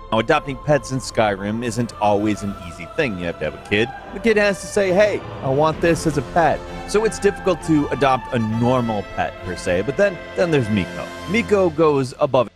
Now, adopting pets in Skyrim isn't always an easy thing. You have to have a kid. The kid has to say, hey, I want this as a pet. So it's difficult to adopt a normal pet, per se. But then there's Miko. Miko goes above.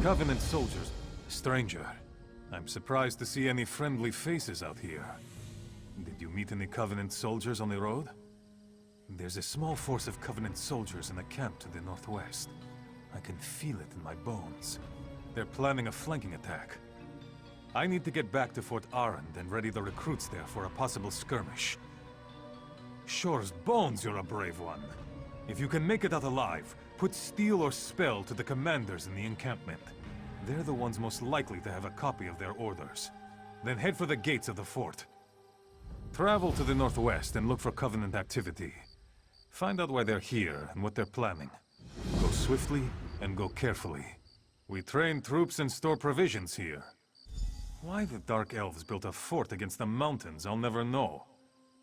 Covenant soldiers. Stranger. I'm surprised to see any friendly faces out here. Did you meet any Covenant soldiers on the road? There's a small force of Covenant soldiers in a camp to the northwest. I can feel it in my bones. They're planning a flanking attack. I need to get back to Fort Arend and ready the recruits there for a possible skirmish. Shore's bones, you're a brave one. If you can make it out alive, put steel or spell to the commanders in the encampment. They're the ones most likely to have a copy of their orders. Then head for the gates of the fort. Travel to the northwest and look for Covenant activity. Find out why they're here and what they're planning. Go swiftly and go carefully. We train troops and store provisions here. Why the Dark Elves built a fort against the mountains, I'll never know.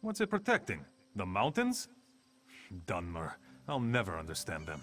What's it protecting? The mountains? Dunmer. I'll never understand them.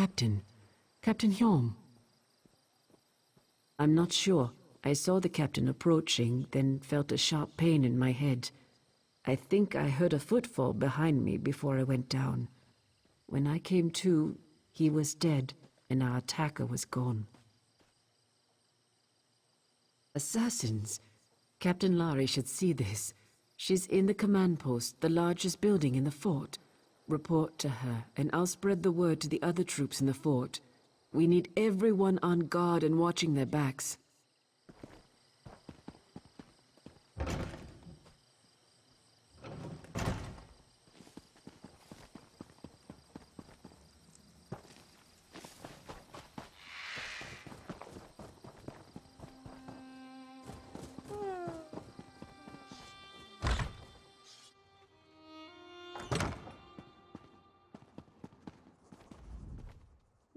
captain. Captain Hjorm. I'm not sure. I saw the captain approaching, then felt a sharp pain in my head. I think I heard a footfall behind me before I went down. When I came to, he was dead, and our attacker was gone. Assassins? Captain Lari should see this. She's in the command post, the largest building in the fort. Report to her, and I'll spread the word to the other troops in the fort. We need everyone on guard and watching their backs.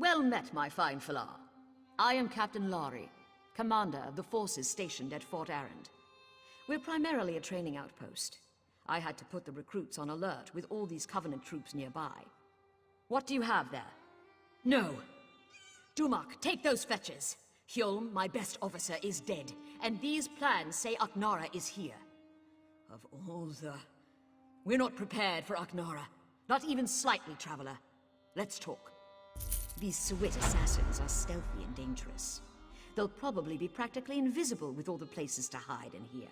Well met, my fine Falar. I am Captain Lari, commander of the forces stationed at Fort Arend. We're primarily a training outpost. I had to put the recruits on alert with all these Covenant troops nearby. What do you have there? No! Dumak, take those fetches! Hjolm, my best officer, is dead, and these plans say Aknara is here. Of all the... We're not prepared for Aknara. Not even slightly, Traveler. Let's talk. These Sowit assassins are stealthy and dangerous. They'll probably be practically invisible with all the places to hide in here.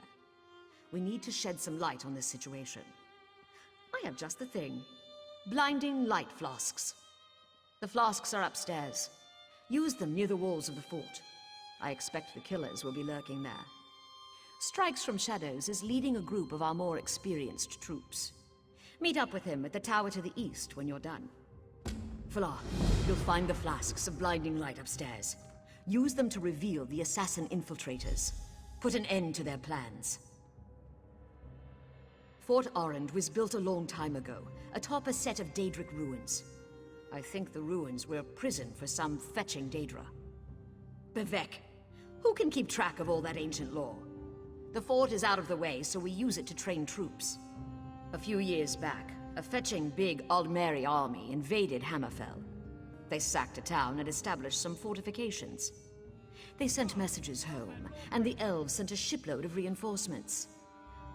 We need to shed some light on this situation. I have just the thing. Blinding light flasks. The flasks are upstairs. Use them near the walls of the fort. I expect the killers will be lurking there. Strikes from Shadows is leading a group of our more experienced troops. Meet up with him at the tower to the east when you're done. Falar, you'll find the flasks of blinding light upstairs. Use them to reveal the assassin infiltrators. Put an end to their plans. Fort Arend was built a long time ago, atop a set of Daedric ruins. I think the ruins were a prison for some fetching Daedra. Bevek, who can keep track of all that ancient lore? The fort is out of the way, so we use it to train troops. A few years back, a fetching big Aldmeri army invaded Hammerfell. They sacked a town and established some fortifications. They sent messages home, and the elves sent a shipload of reinforcements.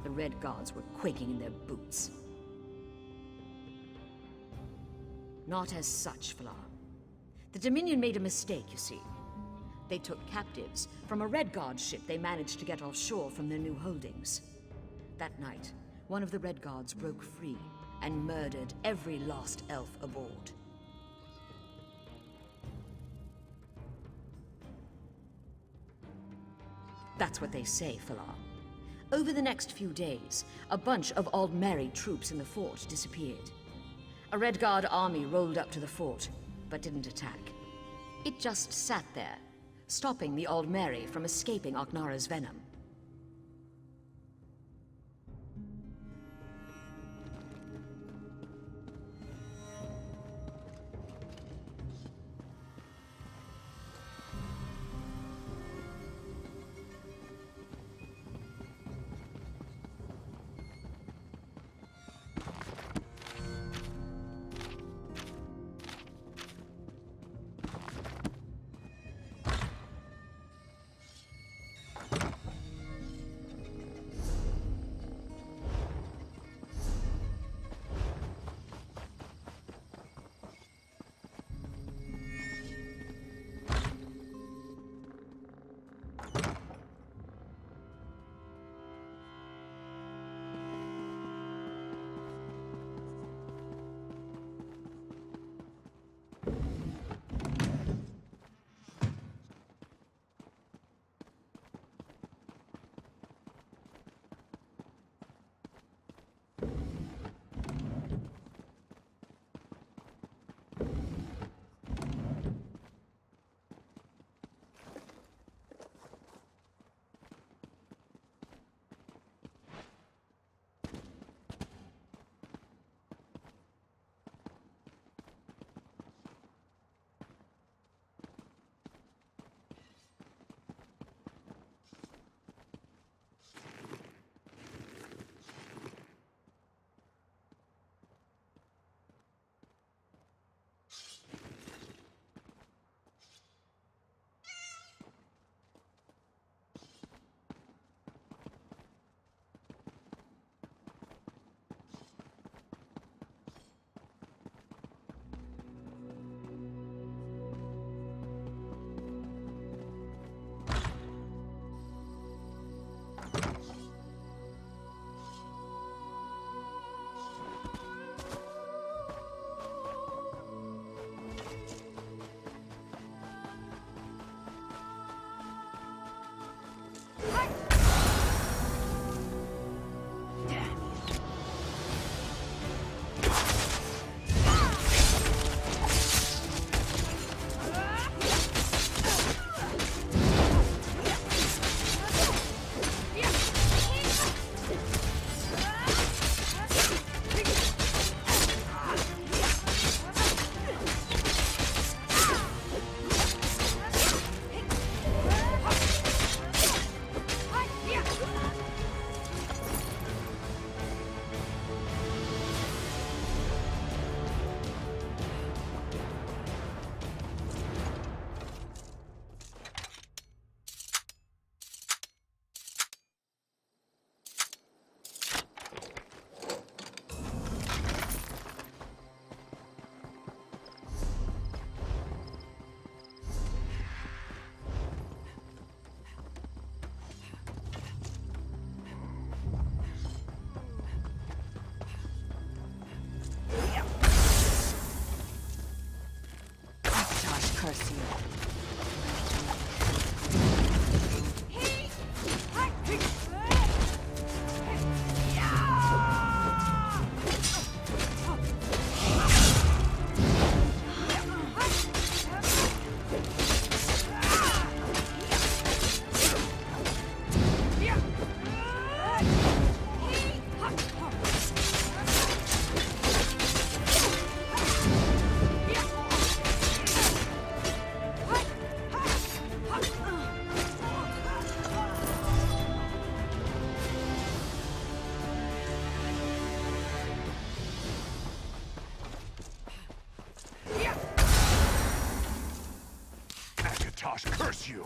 The Red Guards were quaking in their boots. Not as such, Falar. The Dominion made a mistake, you see. They took captives from a Red Guard ship they managed to get offshore from their new holdings. That night, one of the Red Guards broke free and murdered every lost elf aboard. That's what they say, Falar. Over the next few days, a bunch of Aldmeri troops in the fort disappeared. A Red Guard army rolled up to the fort, but didn't attack. It just sat there, stopping the Aldmeri from escaping Aknara's venom. curse you. Curse you!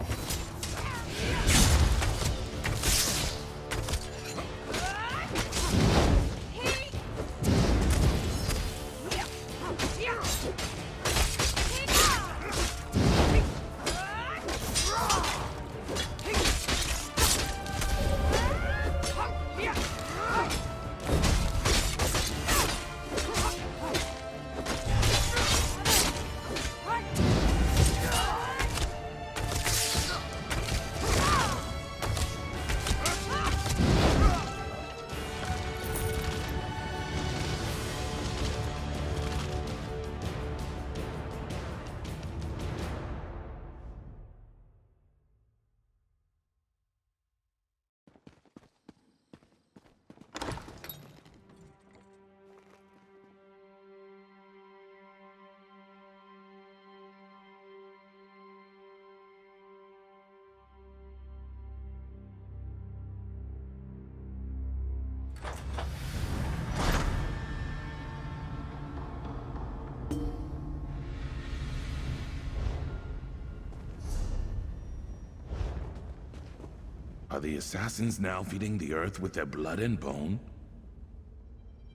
Are the assassins now feeding the earth with their blood and bone?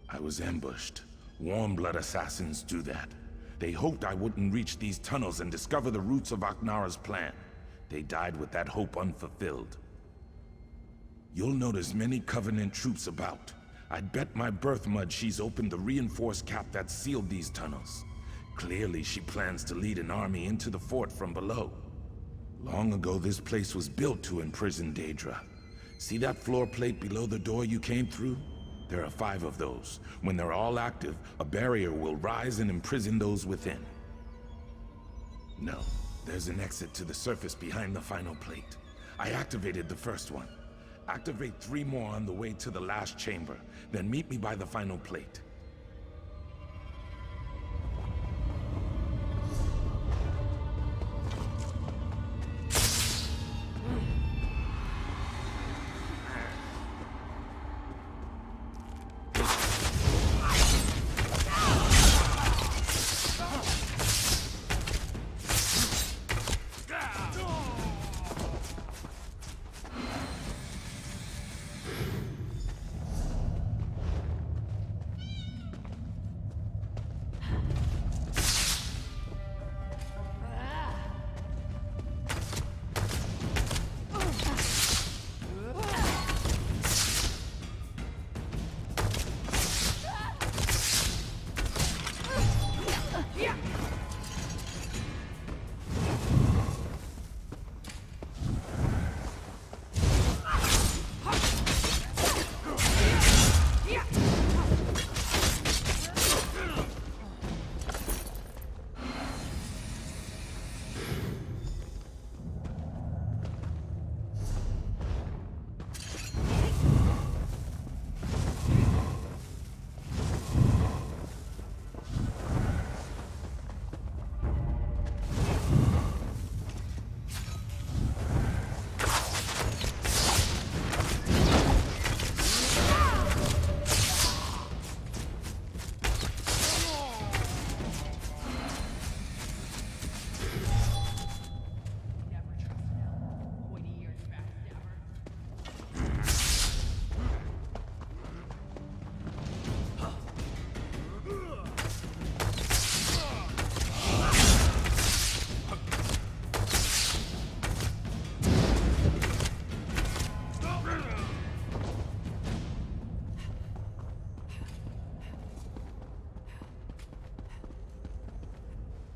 I was ambushed. Warm-blood assassins do that. They hoped I wouldn't reach these tunnels and discover the roots of Aknara's plan. They died with that hope unfulfilled. You'll notice many Covenant troops about. I'd bet my birth mud she's opened the reinforced cap that sealed these tunnels. Clearly she plans to lead an army into the fort from below. Long ago, this place was built to imprison Daedra. See that floor plate below the door you came through? There are 5 of those. When they're all active, a barrier will rise and imprison those within. No, there's an exit to the surface behind the final plate. I activated the first one. Activate 3 more on the way to the last chamber, then meet me by the final plate.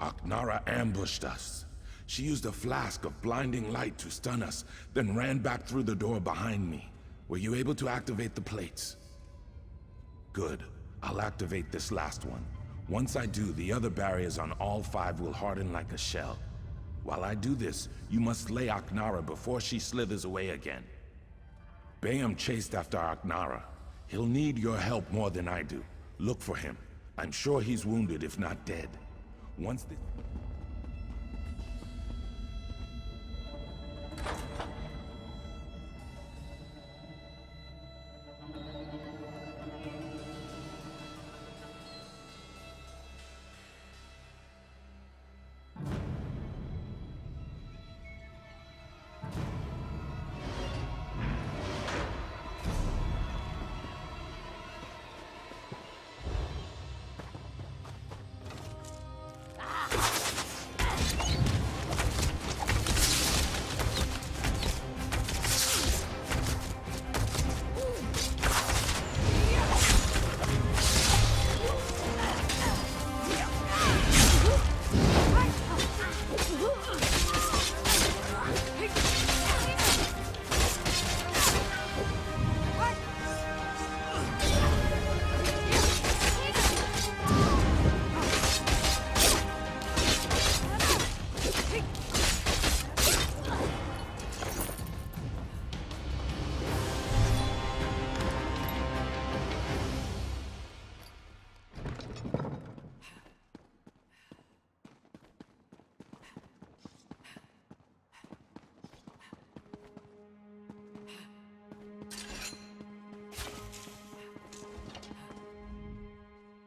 Aknara ambushed us. She used a flask of blinding light to stun us, then ran back through the door behind me. Were you able to activate the plates? Good. I'll activate this last one. Once I do, the other barriers on all 5 will harden like a shell. While I do this, you must slay Aknara before she slithers away again. Bayam chased after Aknara. He'll need your help more than I do. Look for him. I'm sure he's wounded, if not dead. Once the...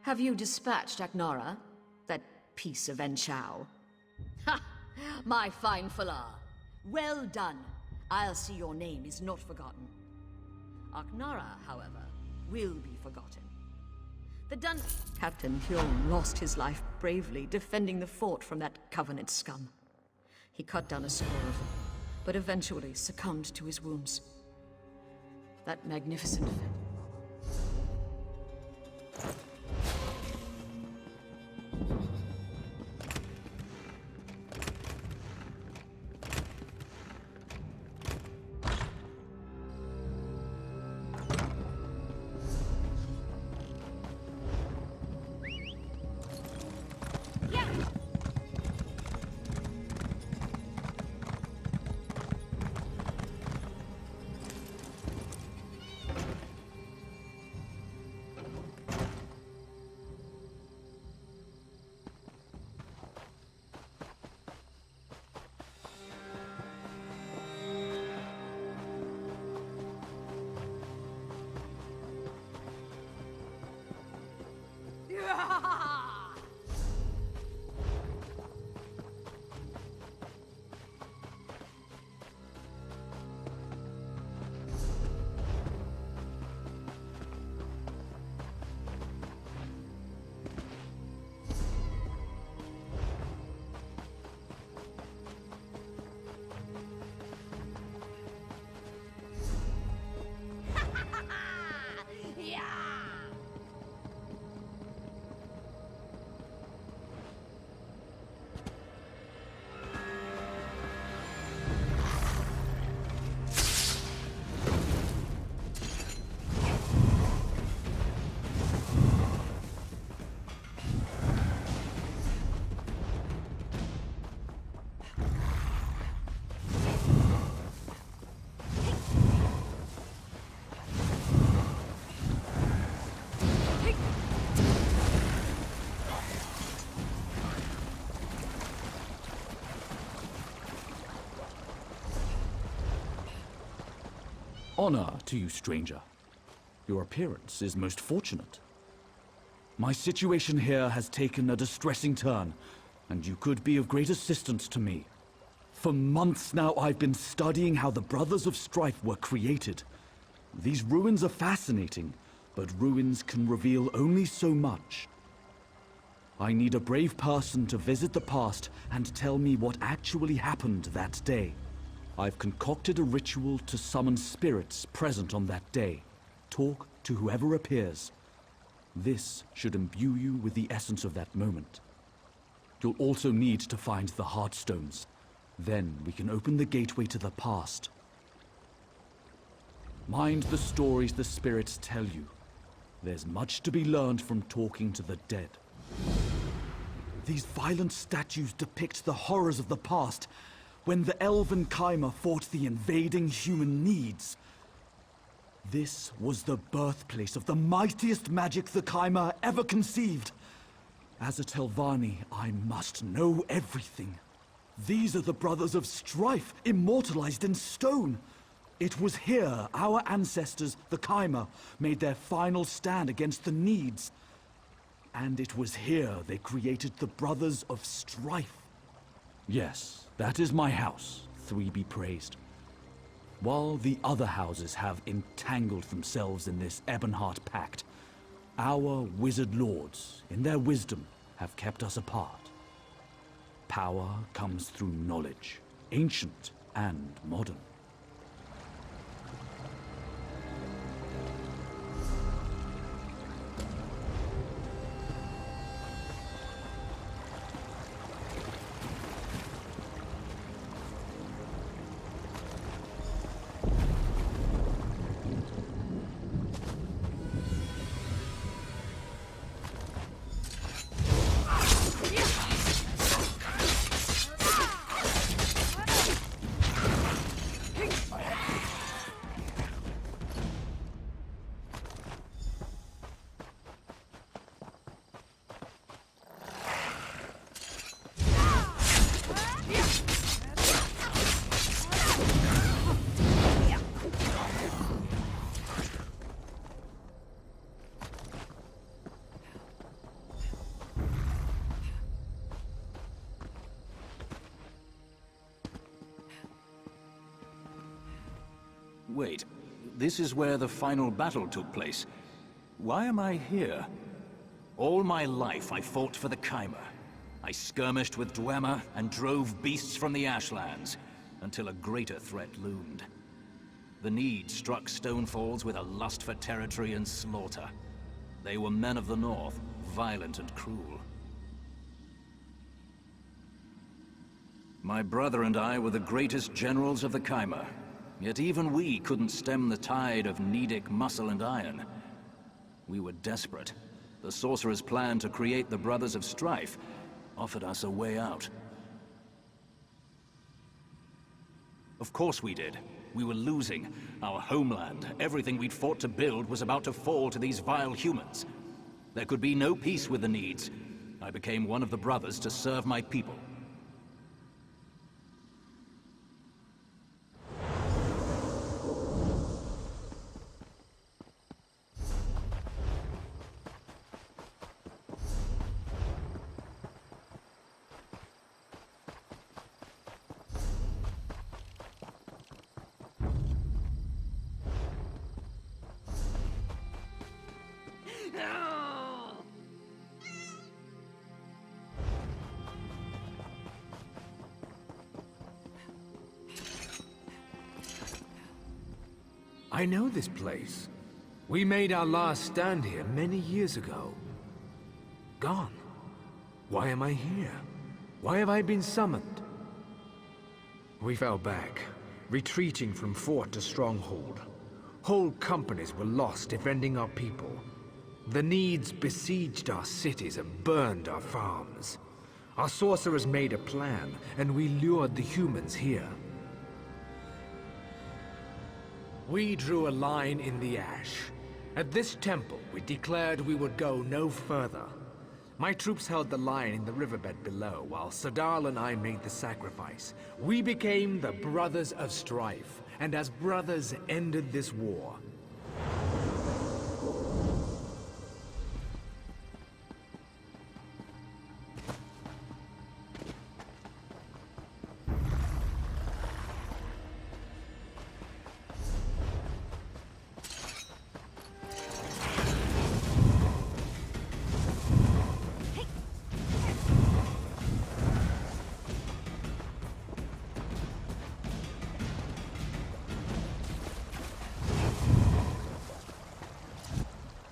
Have you dispatched Aknara? That piece of Enchao? Ha! My fine Falar. Well done. I'll see your name is not forgotten. Aknara, however, will be forgotten. The Captain Hyung lost his life bravely defending the fort from that Covenant scum. He cut down a score of them, but eventually succumbed to his wounds. That magnificent... Honor to you, stranger. Your appearance is most fortunate. My situation here has taken a distressing turn, and you could be of great assistance to me. For months now, I've been studying how the Brothers of Strife were created. These ruins are fascinating, but ruins can reveal only so much. I need a brave person to visit the past and tell me what actually happened that day. I've concocted a ritual to summon spirits present on that day. Talk to whoever appears. This should imbue you with the essence of that moment. You'll also need to find the Heartstones. Then we can open the gateway to the past. Mind the stories the spirits tell you. There's much to be learned from talking to the dead. These violent statues depict the horrors of the past, when the elven Chimer fought the invading human needs. This was the birthplace of the mightiest magic the Chimer ever conceived. As a Telvanni, I must know everything. These are the Brothers of Strife, immortalized in stone. It was here our ancestors, the Chimer, made their final stand against the Needs. And it was here they created the Brothers of Strife. Yes, that is my house, Three be praised. While the other houses have entangled themselves in this Ebonheart Pact, our wizard lords, in their wisdom, have kept us apart. Power comes through knowledge, ancient and modern. Wait, this is where the final battle took place. Why am I here? All my life I fought for the Chimer. I skirmished with Dwemer and drove beasts from the Ashlands, until a greater threat loomed. The Need struck Stonefalls with a lust for territory and slaughter. They were men of the North, violent and cruel. My brother and I were the greatest generals of the Chimer. Yet even we couldn't stem the tide of Needic muscle and iron. We were desperate. The Sorcerer's plan to create the Brothers of Strife offered us a way out. Of course we did. We were losing. Our homeland, everything we'd fought to build, was about to fall to these vile humans. There could be no peace with the Needs. I became one of the brothers to serve my people. I know this place. We made our last stand here many years ago. Gone. Why am I here? Why have I been summoned? We fell back, retreating from fort to stronghold. Whole companies were lost defending our people. The Needs besieged our cities and burned our farms. Our sorcerers made a plan, and we lured the humans here. We drew a line in the ash. At this temple, we declared we would go no further. My troops held the line in the riverbed below, while Sadal and I made the sacrifice. We became the Brothers of Strife, and as brothers ended this war.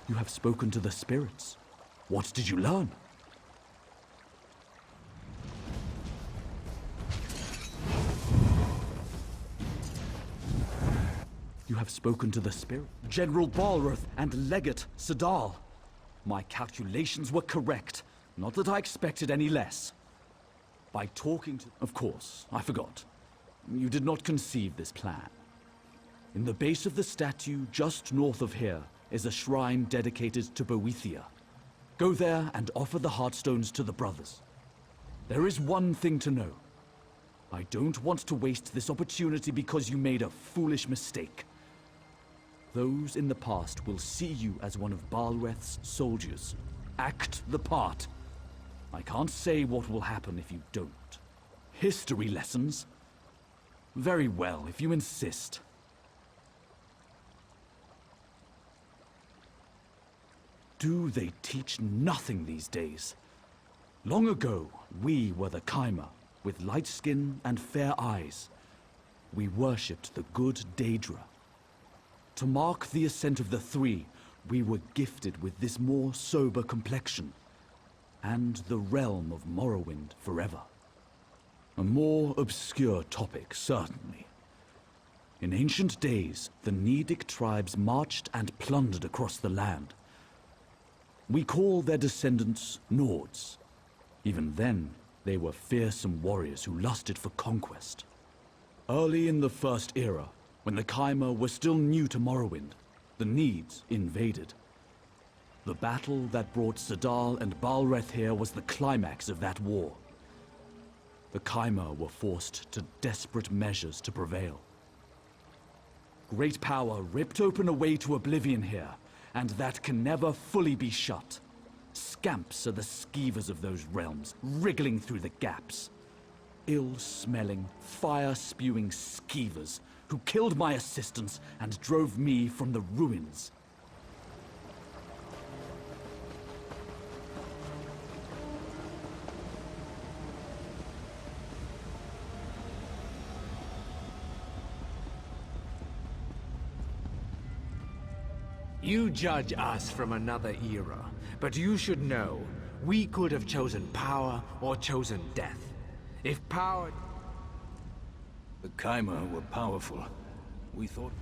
You have spoken to the spirits. What did you learn? You have spoken to the spirit. General Balroth and Legate Sadal. My calculations were correct. Not that I expected any less. By talking to... Of course, I forgot. You did not conceive this plan. In the base of the statue, just north of here, is a shrine dedicated to Boethia. Go there and offer the Heartstones to the brothers. There is one thing to know. I don't want to waste this opportunity because you made a foolish mistake. Those in the past will see you as one of Balreth's soldiers. Act the part. I can't say what will happen if you don't. History lessons? Very well, if you insist. Do they teach nothing these days? Long ago, we were the Chimera, with light skin and fair eyes. We worshipped the good Daedra. To mark the ascent of the Three, we were gifted with this more sober complexion, and the realm of Morrowind forever. A more obscure topic, certainly. In ancient days, the Nedic tribes marched and plundered across the land. We call their descendants Nords. Even then, they were fearsome warriors who lusted for conquest. Early in the First Era, when the Chimera were still new to Morrowind, the Needs invaded. The battle that brought Sadal and Balreth here was the climax of that war. The Chimera were forced to desperate measures to prevail. Great power ripped open a way to oblivion here, and that can never fully be shut. Scamps are the skeevers of those realms, wriggling through the gaps. Ill-smelling, fire-spewing skeevers who killed my assistants and drove me from the ruins. You judge us from another era, but you should know, we could have chosen power or chosen death. If power... The Chimera were powerful. We thought...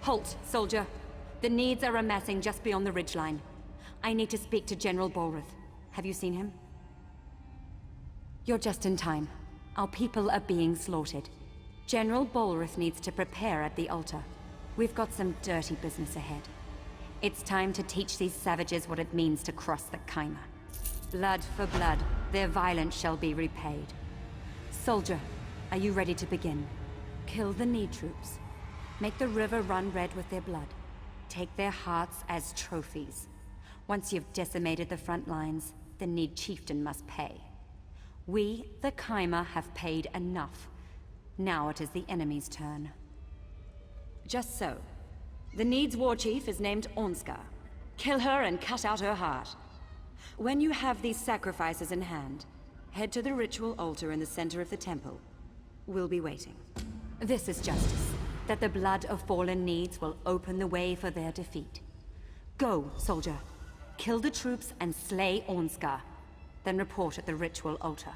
Halt, soldier. The Needs are amassing just beyond the ridgeline. I need to speak to General Balreth. Have you seen him? You're just in time. Our people are being slaughtered. General Balreth needs to prepare at the altar. We've got some dirty business ahead. It's time to teach these savages what it means to cross the Chimera. Blood for blood, their violence shall be repaid. Soldier, are you ready to begin? Kill the Need troops. Make the river run red with their blood. Take their hearts as trophies. Once you've decimated the front lines, the Need chieftain must pay. We, the Chimera, have paid enough. Now it is the enemy's turn. Just so. The Need's war chief is named Ornskar. Kill her and cut out her heart. When you have these sacrifices in hand, head to the ritual altar in the center of the temple. We'll be waiting. This is justice. That the blood of fallen Needs will open the way for their defeat. Go, soldier. Kill the troops and slay Ornskar. Then report at the ritual altar.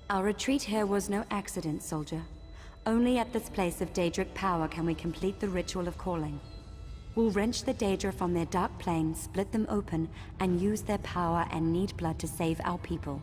Our retreat here was no accident, soldier. Only at this place of Daedric power can we complete the ritual of calling. We'll wrench the Daedra from their dark plane, split them open, and use their power and Need blood to save our people.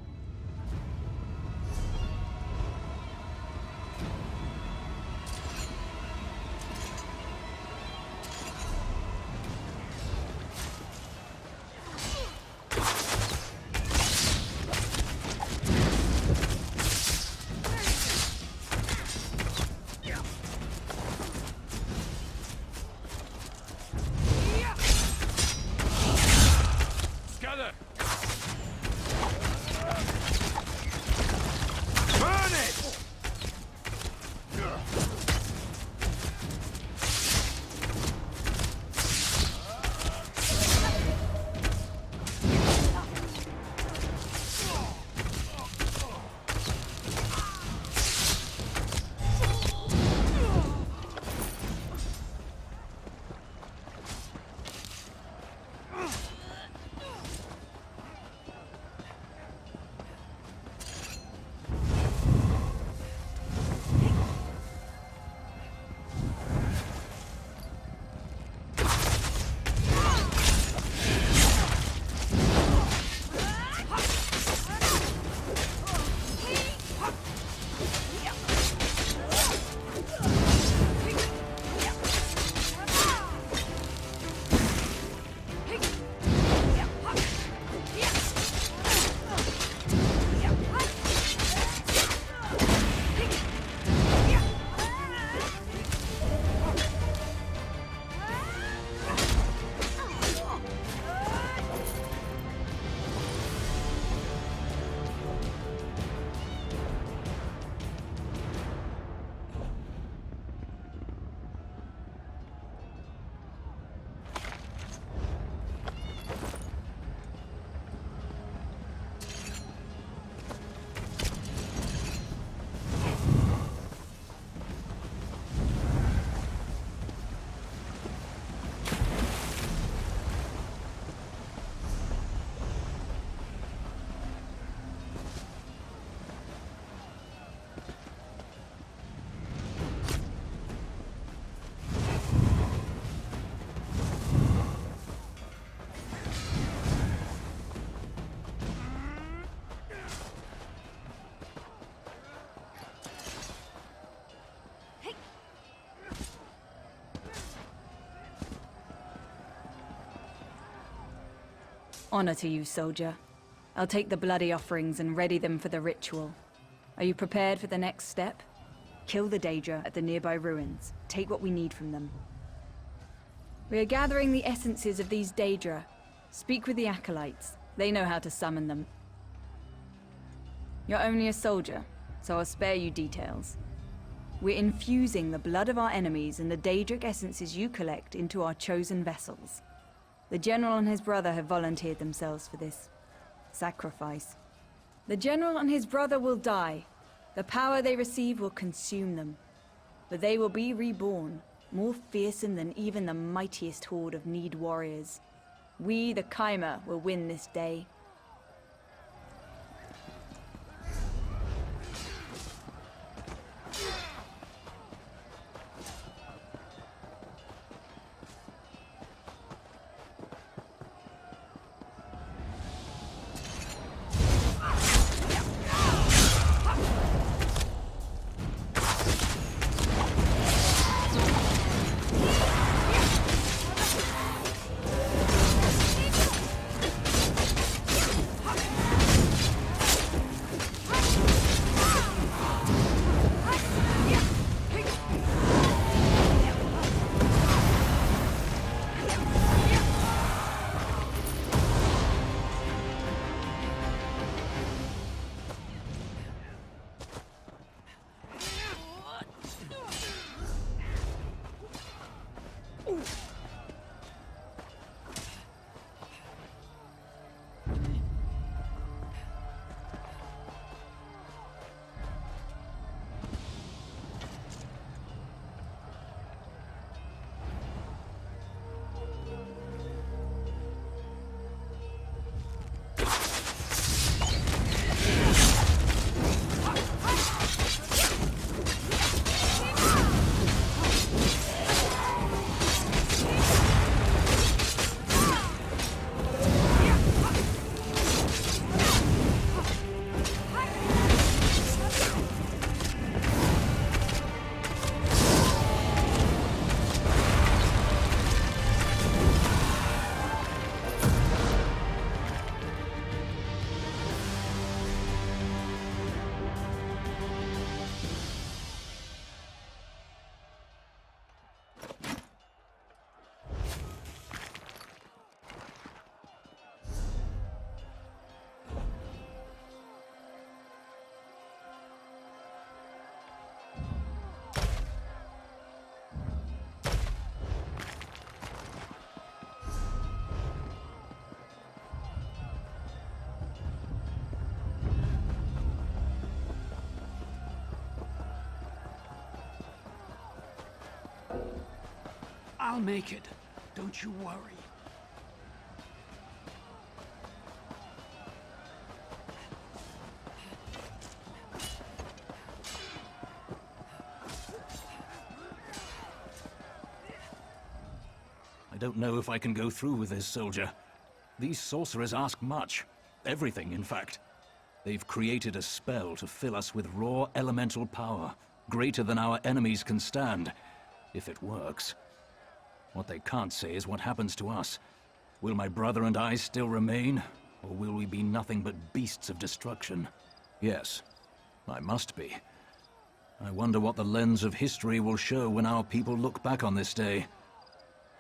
Honor to you, soldier. I'll take the bloody offerings and ready them for the ritual. Are you prepared for the next step? Kill the Daedra at the nearby ruins. Take what we need from them. We are gathering the essences of these Daedra. Speak with the acolytes. They know how to summon them. You're only a soldier, so I'll spare you details. We're infusing the blood of our enemies and the Daedric essences you collect into our chosen vessels. The General and his brother have volunteered themselves for this sacrifice. The General and his brother will die. The power they receive will consume them. But they will be reborn, more fearsome than even the mightiest horde of Need warriors. We, the Chimera, will win this day. I'll make it. Don't you worry. I don't know if I can go through with this, soldier. These sorcerers ask much. Everything, in fact. They've created a spell to fill us with raw elemental power, greater than our enemies can stand, if it works. What they can't say is what happens to us. Will my brother and I still remain, or will we be nothing but beasts of destruction? Yes, I must be. I wonder what the lens of history will show when our people look back on this day.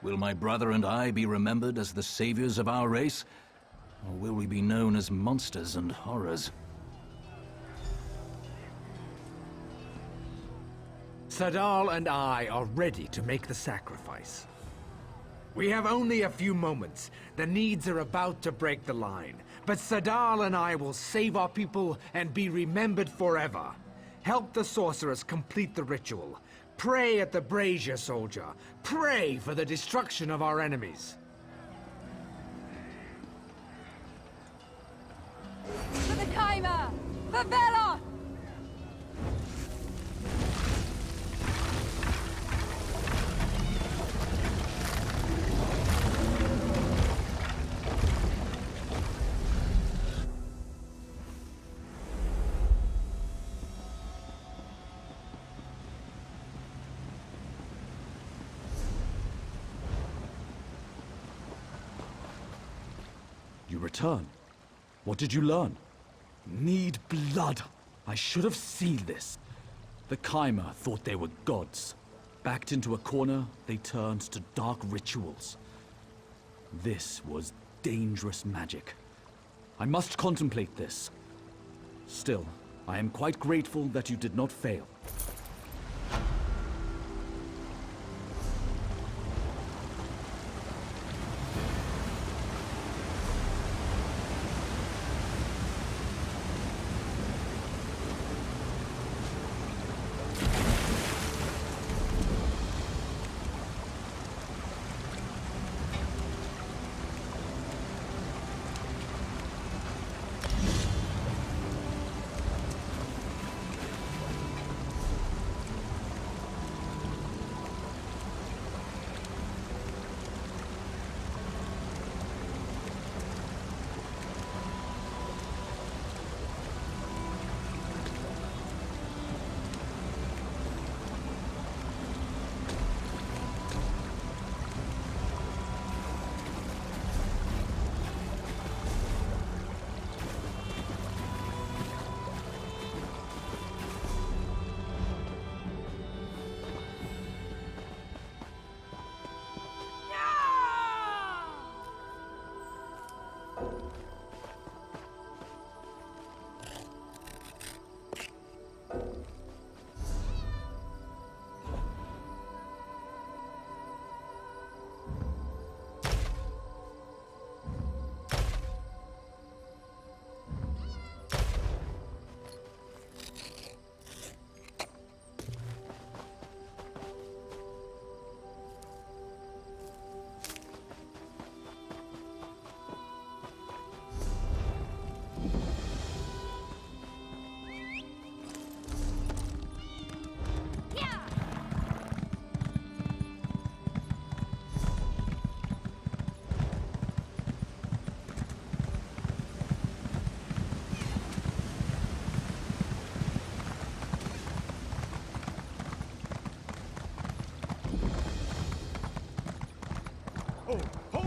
Will my brother and I be remembered as the saviors of our race, or will we be known as monsters and horrors? Sadal and I are ready to make the sacrifice. We have only a few moments. The Needs are about to break the line. But Sadal and I will save our people and be remembered forever. Help the sorcerers complete the ritual. Pray at the brazier, soldier. Pray for the destruction of our enemies. For the Chimera! For Velot! You return. What did you learn? Need blood. I should have seen this. The Chimera thought they were gods. Backed into a corner, they turned to dark rituals. This was dangerous magic. I must contemplate this. Still, I am quite grateful that you did not fail.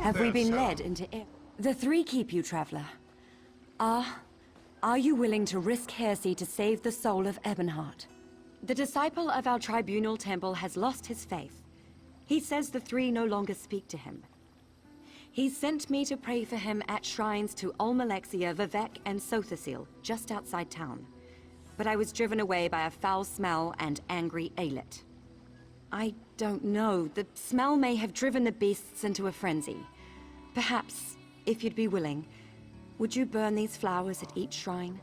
Have we been led into it? The three keep you, traveler. Are you willing to risk heresy to save the soul of Ebonheart? The disciple of our tribunal temple has lost his faith. He says the three no longer speak to him. He sent me to pray for him at shrines to Olmalexia, Vivek, and Sothasil, just outside town. But I was driven away by a foul smell and angry Aelith. I don't know. The smell may have driven the beasts into a frenzy. Perhaps, if you'd be willing, would you burn these flowers at each shrine?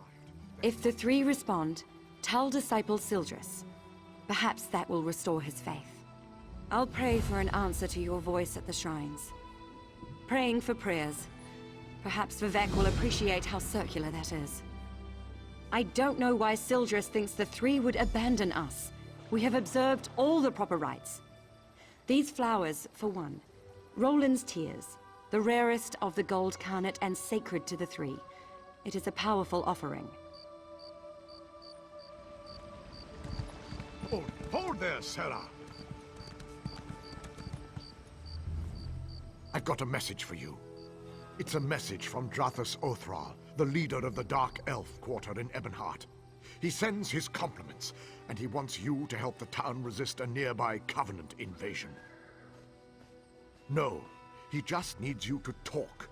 If the three respond, tell Disciple Sildris. Perhaps that will restore his faith. I'll pray for an answer to your voice at the shrines. Praying for prayers. Perhaps Vivek will appreciate how circular that is. I don't know why Sildris thinks the three would abandon us. We have observed all the proper rites. These flowers, for one. Roland's tears, the rarest of the gold carnet and sacred to the three. It is a powerful offering. Hold there, Sarah! I've got a message for you. It's a message from Drathus Othral, the leader of the Dark Elf Quarter in Ebonheart. He sends his compliments, and he wants you to help the town resist a nearby Covenant invasion. No, he just needs you to talk.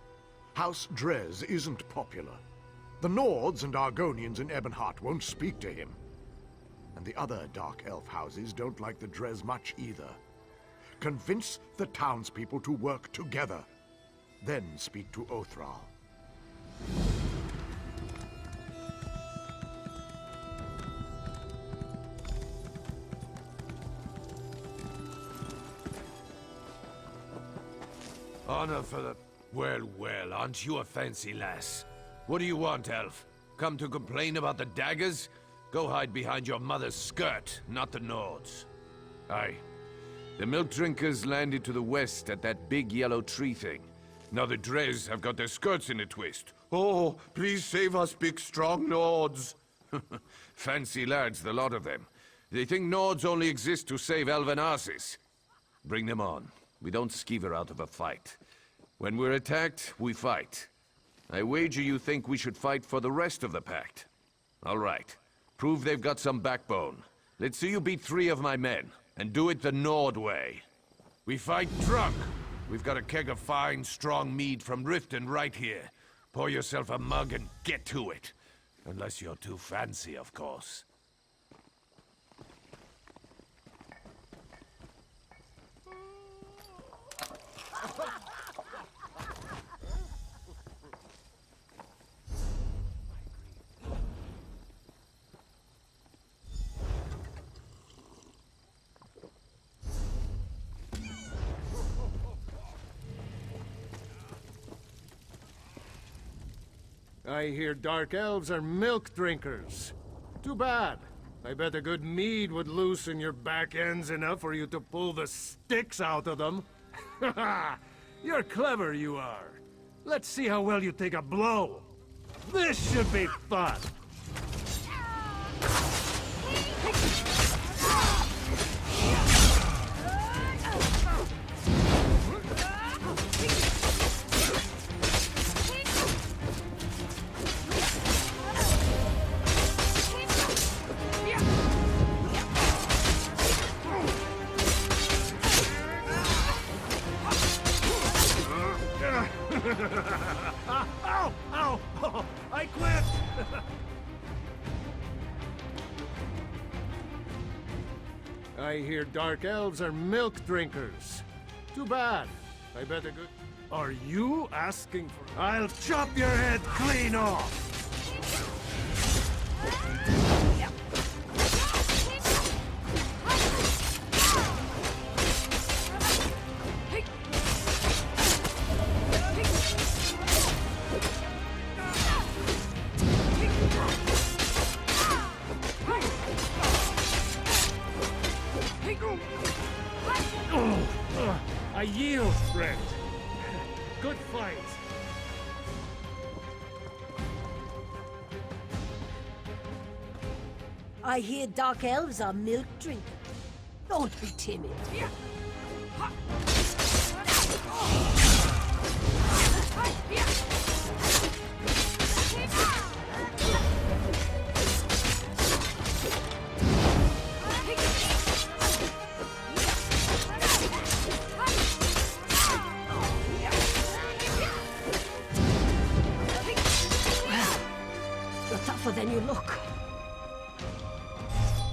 House Drez isn't popular. The Nords and Argonians in Ebonheart won't speak to him. And the other Dark Elf houses don't like the Drez much either. Convince the townspeople to work together. Then speak to Othral. Honor for the... Well, well, aren't you a fancy lass? What do you want, Elf? Come to complain about the daggers? Go hide behind your mother's skirt, not the Nords. Aye. The milk drinkers landed to the west at that big yellow tree thing. Now the Drez have got their skirts in a twist. Oh, please save us, big strong Nords. Fancy lads, the lot of them. They think Nords only exist to save elven asses. Bring them on. We don't skeever out of a fight. When we're attacked, we fight. I wager you think we should fight for the rest of the Pact. All right. Prove they've got some backbone. Let's see you beat 3 of my men, and do it the Nord way. We fight drunk. We've got a keg of fine, strong mead from Riften right here. Pour yourself a mug and get to it. Unless you're too fancy, of course. I hear Dark Elves are milk drinkers. Too bad. I bet a good mead would loosen your back ends enough for you to pull the sticks out of them. You're clever, you are. Let's see how well you take a blow. This should be fun. Ow! Ow! Oh, I quit! I hear Dark Elves are milk drinkers. Too bad. I bet a good... Are you asking for... I'll chop your head clean off! I yield, friend. Good fight. I hear Dark Elves are milk drinkers. Don't be timid. Tougher than you look.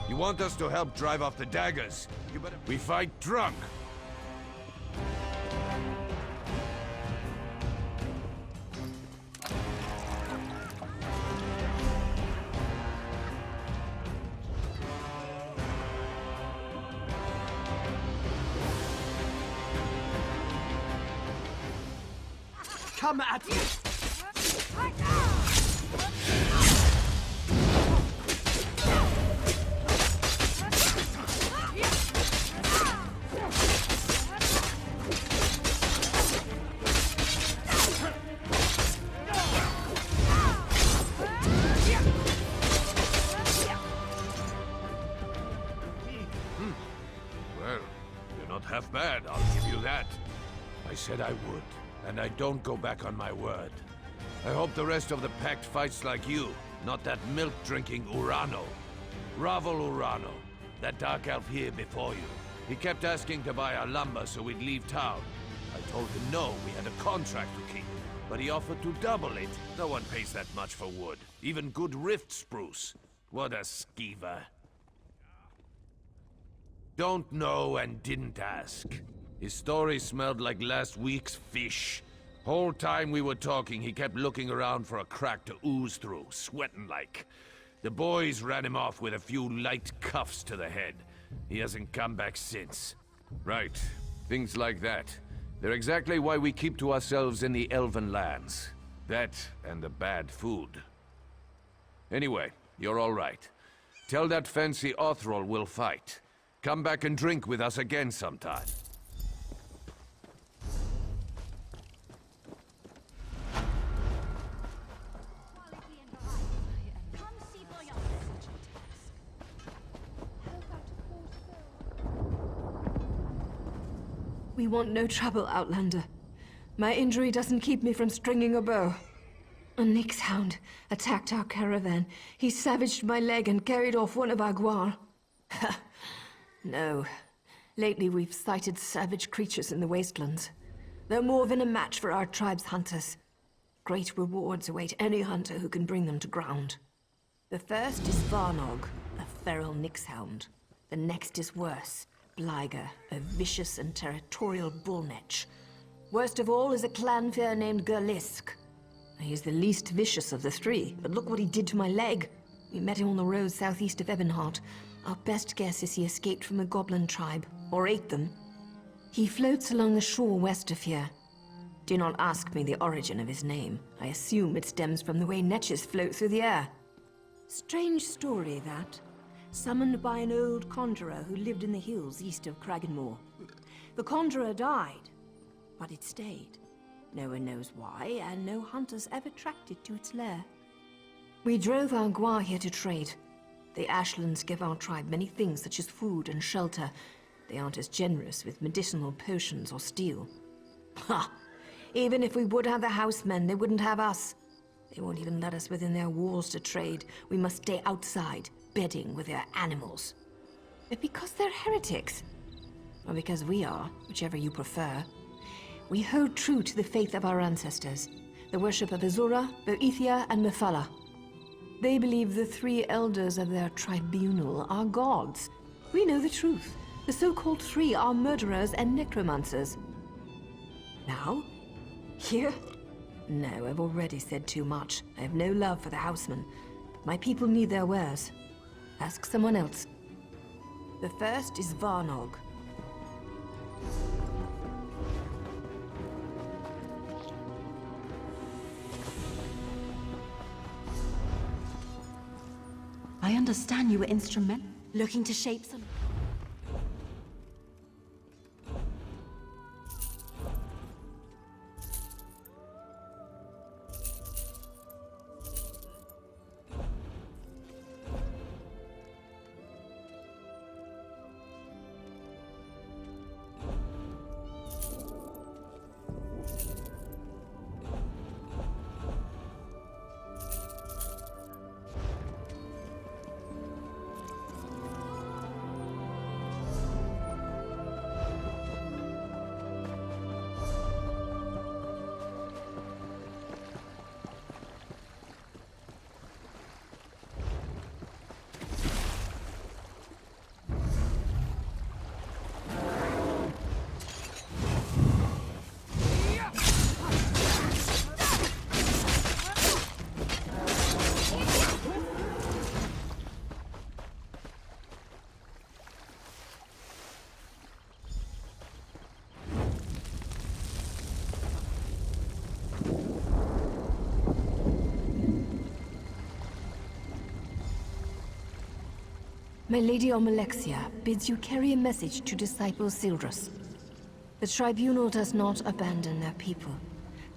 You want us to help drive off the daggers? You better... We fight drunk. Come at me! Well, you're not half bad, I'll give you that. I said I would, and I don't go back on my word. I hope the rest of the Pact fights like you, not that milk-drinking Urano. Ravel Urano, that dark elf here before you. He kept asking to buy our lumber so we'd leave town. I told him no, we had a contract to keep. But he offered to double it. No one pays that much for wood. Even good rift spruce. What a skeever. Don't know and didn't ask. His story smelled like last week's fish. Whole time we were talking, he kept looking around for a crack to ooze through, sweating like. The boys ran him off with a few light cuffs to the head. He hasn't come back since. Right. Things like that. They're exactly why we keep to ourselves in the Elven lands. That and the bad food. Anyway, you're all right. Tell that fancy Othrol we'll fight. Come back and drink with us again sometime. We want no trouble, Outlander. My injury doesn't keep me from stringing a bow. A Nyx hound attacked our caravan. He savaged my leg and carried off one of our guar. No. Lately we've sighted savage creatures in the wastelands. They're more than a match for our tribe's hunters. Great rewards await any hunter who can bring them to ground. The first is Varnog, a feral Nyx hound. The next is worse, Bliger, a vicious and territorial bullnetch. Worst of all is a clanfare named Gerlisk. He is the least vicious of the three, but look what he did to my leg. We met him on the road southeast of Ebonheart. Our best guess is he escaped from a goblin tribe, or ate them. He floats along the shore west of here. Do not ask me the origin of his name. I assume it stems from the way netches float through the air. Strange story, that. Summoned by an old conjurer who lived in the hills east of Kragenmoor. The conjurer died, but it stayed. No one knows why, and no hunters ever tracked it to its lair. We drove our guar here to trade. The Ashlands give our tribe many things such as food and shelter. They aren't as generous with medicinal potions or steel. Ha! Even if we would have the housemen, they wouldn't have us. They won't even let us within their walls to trade. We must stay outside, bedding with their animals. But because they're heretics. Or because we are, whichever you prefer. We hold true to the faith of our ancestors, the worship of Azura, Boethia, and Mephala. They believe the three elders of their tribunal are gods. We know the truth. The so-called three are murderers and necromancers. Now? Here? No, I've already said too much. I have no love for the housemen. My people need their wares. Ask someone else. The first is Varnog. I understand you were instrumental, looking to shape some... My Lady Almalexia bids you carry a message to Disciple Sildrus. The Tribunal does not abandon their people.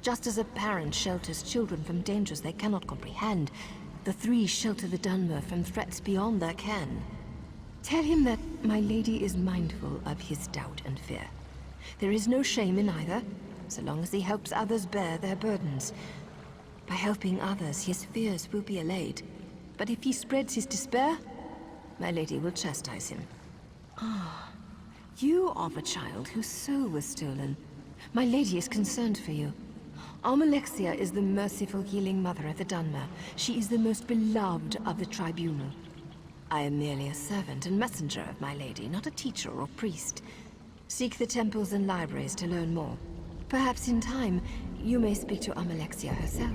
Just as a parent shelters children from dangers they cannot comprehend, the three shelter the Dunmer from threats beyond their ken. Tell him that my lady is mindful of his doubt and fear. There is no shame in either, so long as he helps others bear their burdens. By helping others, his fears will be allayed. But if he spreads his despair, my lady will chastise him. Ah, you are the child whose soul was stolen. My lady is concerned for you. Almalexia is the merciful healing mother of the Dunmer. She is the most beloved of the Tribunal. I am merely a servant and messenger of my lady, not a teacher or priest. Seek the temples and libraries to learn more. Perhaps in time, you may speak to Almalexia herself.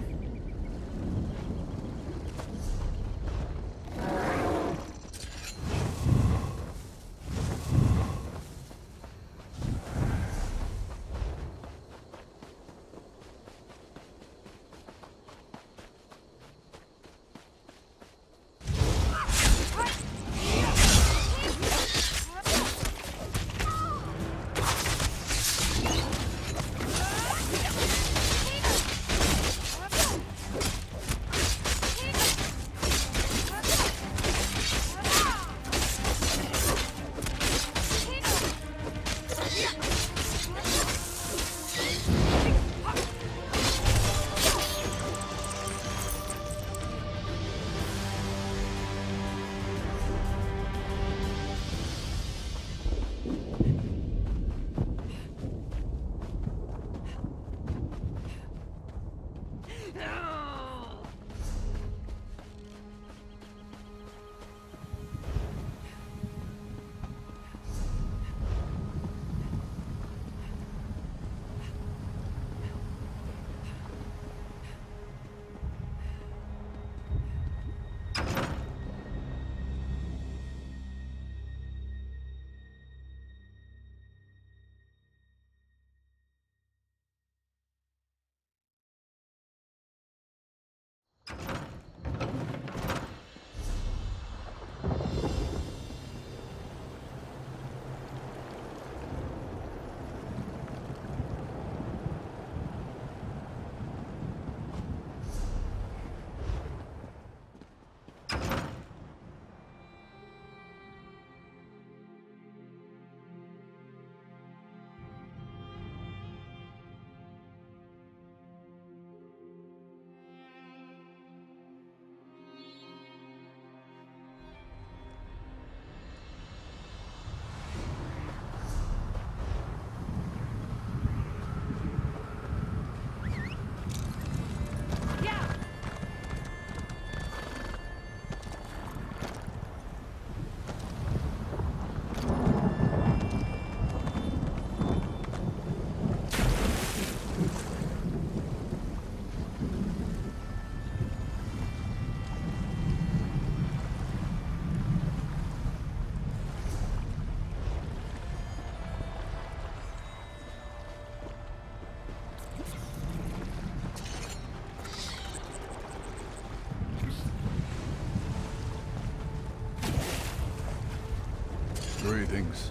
Greetings.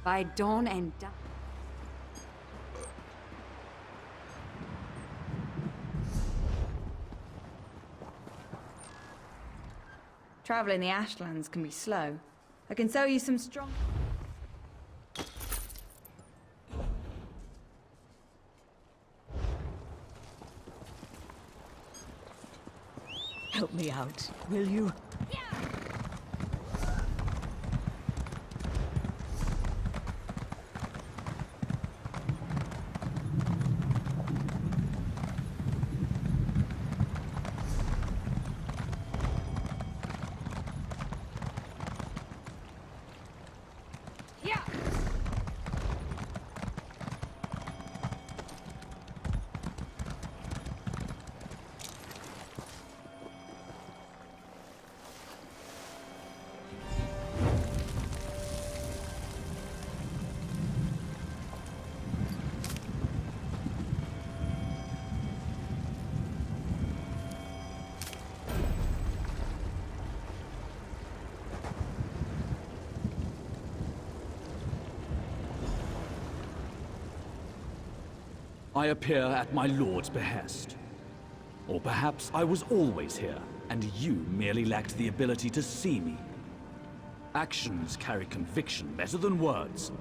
By dawn and dusk. Travel in the Ashlands can be slow. I can sell you some strong... Help me out, will you? I appear at my lord's behest. Or perhaps I was always here, and you merely lacked the ability to see me. Actions carry conviction better than words.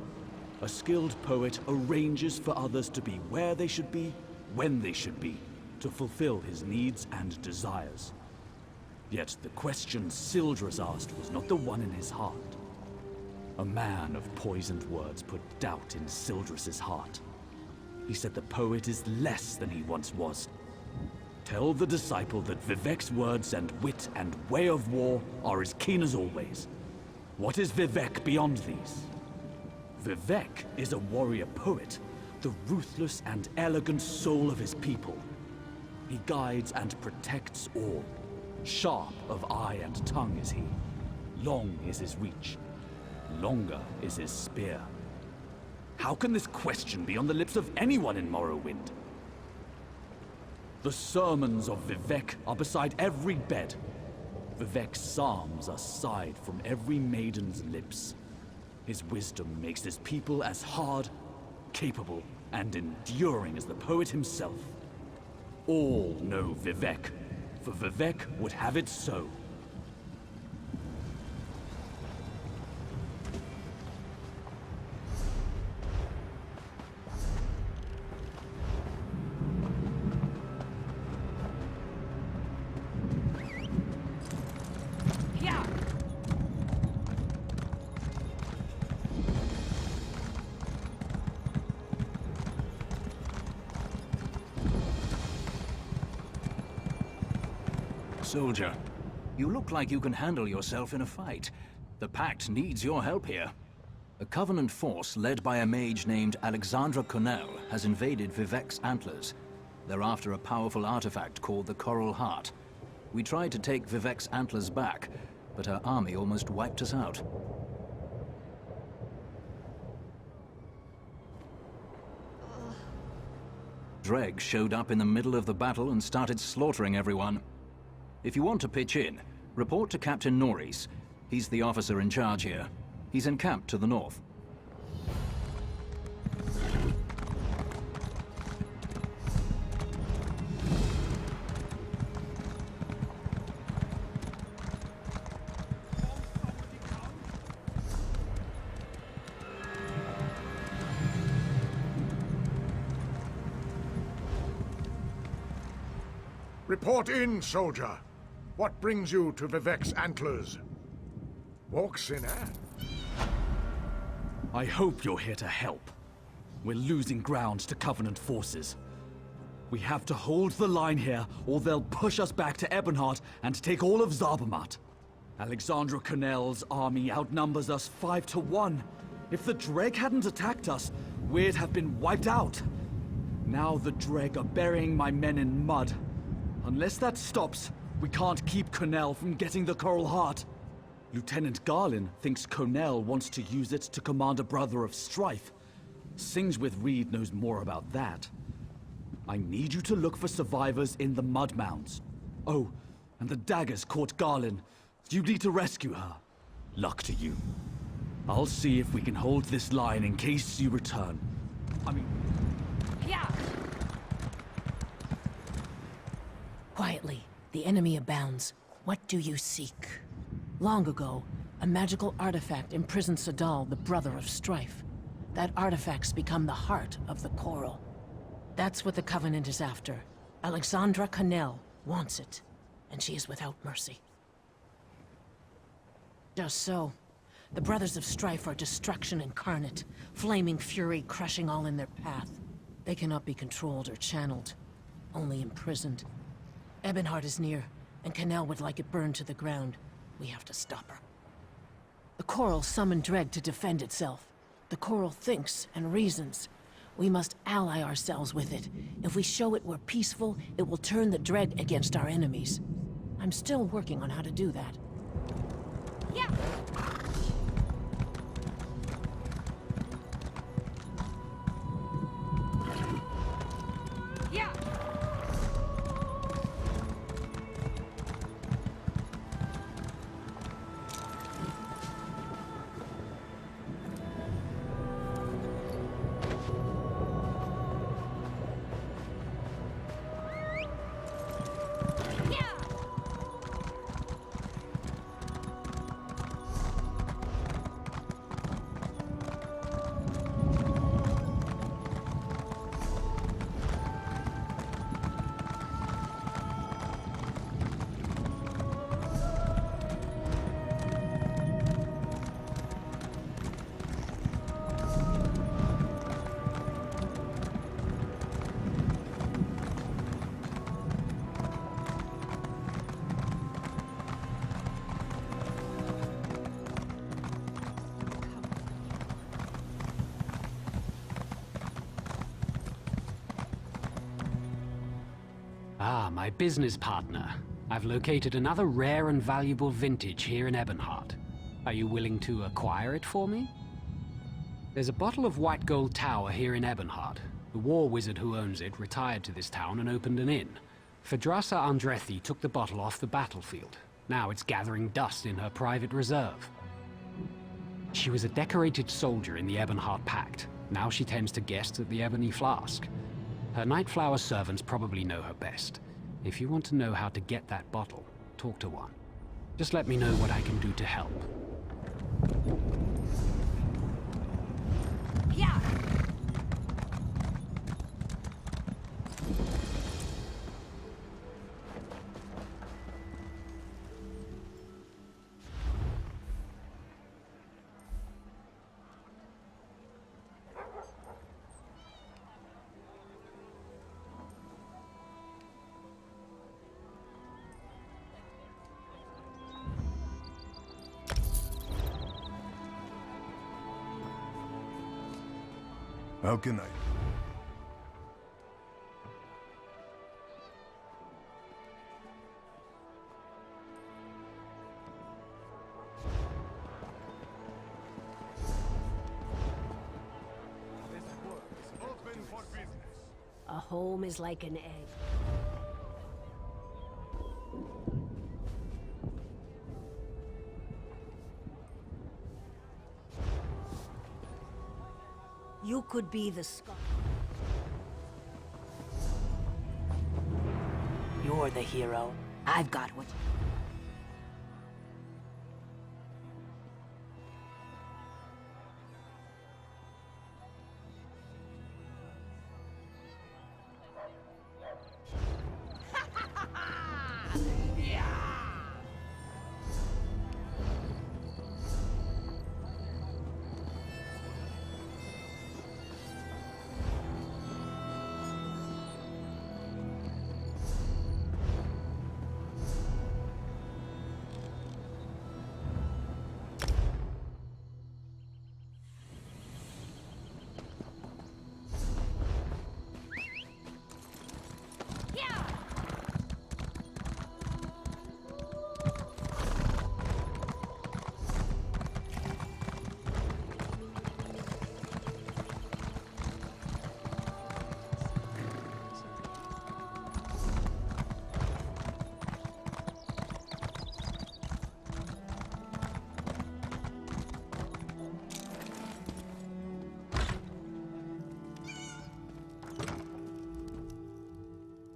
A skilled poet arranges for others to be where they should be, when they should be, to fulfill his needs and desires. Yet the question Sildras asked was not the one in his heart. A man of poisoned words put doubt in Sildras' heart. He said the poet is less than he once was. Tell the disciple that Vivek's words and wit and way of war are as keen as always. What is Vivek beyond these? Vivek is a warrior poet, the ruthless and elegant soul of his people. He guides and protects all. Sharp of eye and tongue is he. Long is his reach. Longer is his spear. How can this question be on the lips of anyone in Morrowind? The sermons of Vivek are beside every bed. Vivek's psalms are sighed from every maiden's lips. His wisdom makes his people as hard, capable, and enduring as the poet himself. All know Vivek, for Vivek would have it so. Soldier, you look like you can handle yourself in a fight. The Pact needs your help here. A Covenant force led by a mage named Alexandra Cornell has invaded Vivek's Antlers. They're after a powerful artifact called the Coral Heart. We tried to take Vivek's Antlers back, but her army almost wiped us out. Dreg showed up in the middle of the battle and started slaughtering everyone. If you want to pitch in, report to Captain Norris. He's the officer in charge here. He's encamped to the north. Report in, soldier. What brings you to Vivek's Antlers? Walks in, eh? I hope you're here to help. We're losing ground to Covenant forces. We have to hold the line here, or they'll push us back to Ebonheart and take all of Zarbamat. Alexandra Connell's army outnumbers us 5 to 1. If the Dreg hadn't attacked us, we'd have been wiped out. Now the Dreg are burying my men in mud. Unless that stops, we can't keep Connell from getting the Coral Heart. Lieutenant Garlin thinks Connell wants to use it to command a Brother of Strife. Singswith Reed knows more about that. I need you to look for survivors in the mud mounds. Oh, and the daggers caught Garlin. You need to rescue her. Luck to you. I'll see if we can hold this line in case you return. Yeah. Quietly, the enemy abounds. What do you seek? Long ago, a magical artifact imprisoned Sadal, the Brother of Strife. That artifact's become the heart of the Coral. That's what the Covenant is after. Alexandra Connell wants it, and she is without mercy. Just so. The Brothers of Strife are destruction incarnate, flaming fury crushing all in their path. They cannot be controlled or channeled, only imprisoned. Ebonheart is near, and Connell would like it burned to the ground. We have to stop her. The Coral summoned Dreg to defend itself. The Coral thinks and reasons. We must ally ourselves with it. If we show it we're peaceful, it will turn the Dreg against our enemies. I'm still working on how to do that. Yeah! Yeah! Ah, my business partner. I've located another rare and valuable vintage here in Ebonheart. Are you willing to acquire it for me? There's a bottle of white gold tower here in Ebonheart. The war wizard who owns it retired to this town and opened an inn. Phadrasa Andrethi took the bottle off the battlefield. Now it's gathering dust in her private reserve. She was a decorated soldier in the Ebonheart Pact. Now she tends to guest at the Ebony Flask. Her Nightflower servants probably know her best. If you want to know how to get that bottle, talk to one. Just let me know what I can do to help. Yeah! How can I? A home is like an egg. You could be the scar. You're the hero. I've got what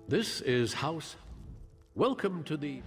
This is House. Welcome to the...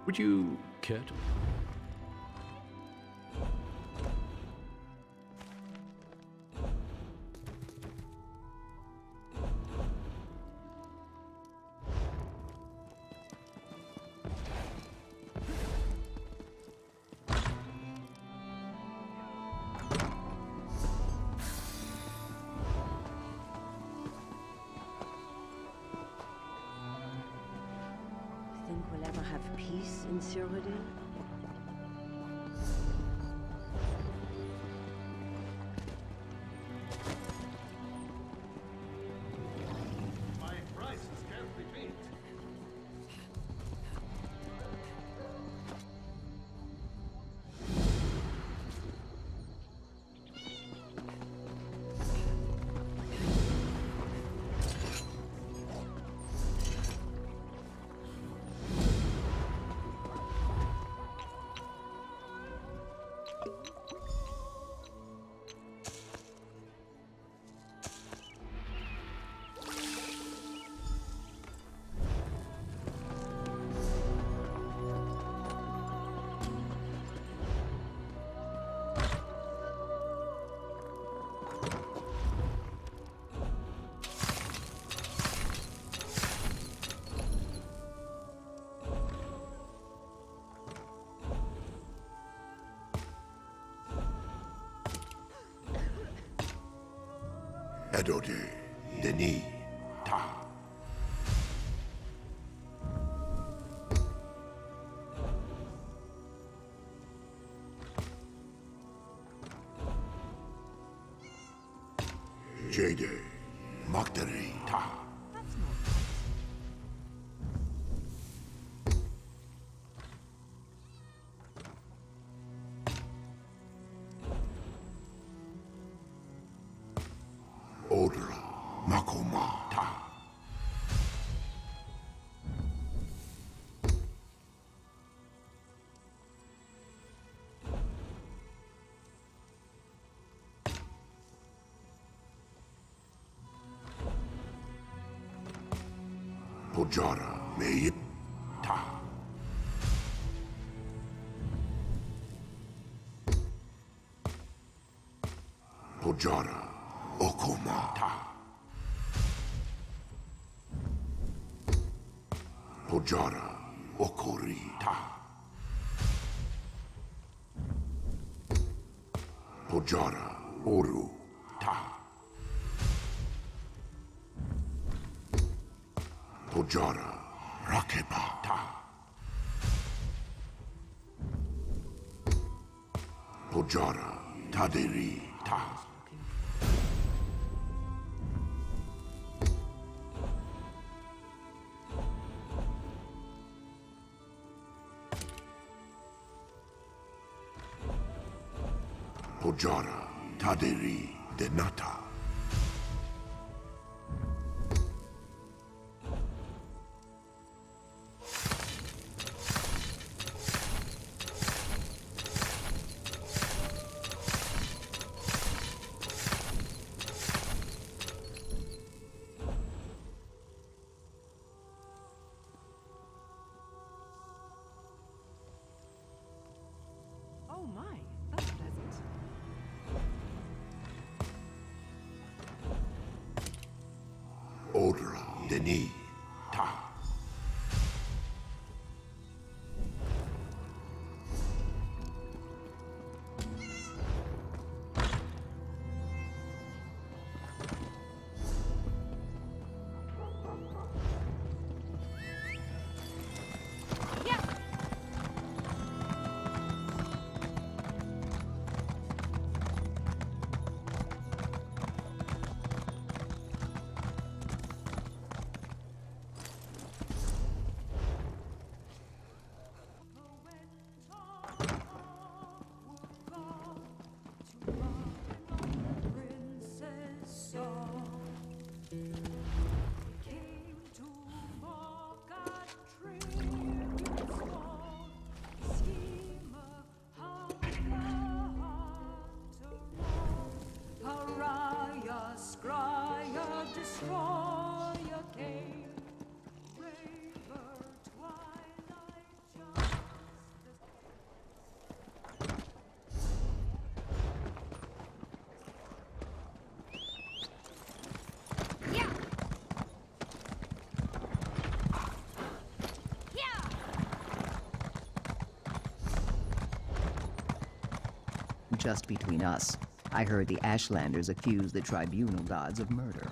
Would you care to? Think we'll ever have peace in Cyrodiil? My prices can't be beat. Edode, Denis, Ta. Jade, Maktari, Ta. Odra, Makoma, Ta. Pojara, Mayip, Ta. Pojara, Okoma, Ta. Pojara, Okori, Ta. Pojara, Oru, Ta. Pojara, Rakeba, Ta. Pojara, Taderi, Ta. Pojara, Taderi, Denata. Oh my, that's pleasant. Odra, Denis, Ta. Just between us, I heard the Ashlanders accuse the tribunal gods of murder.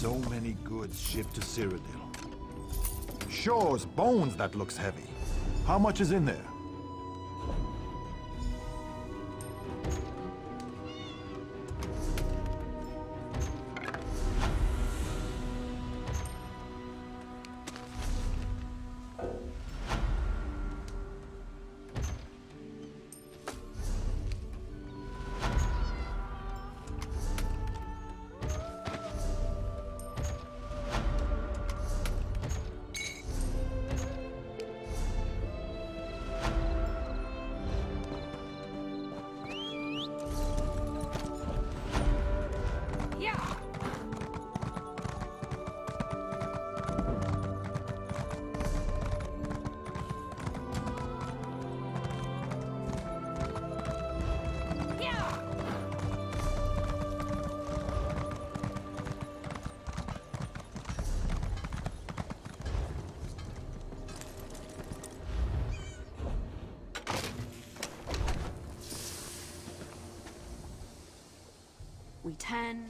so many goods shipped to Cyrodiil. Shore's bones that looks heavy. How much is in there? We turn.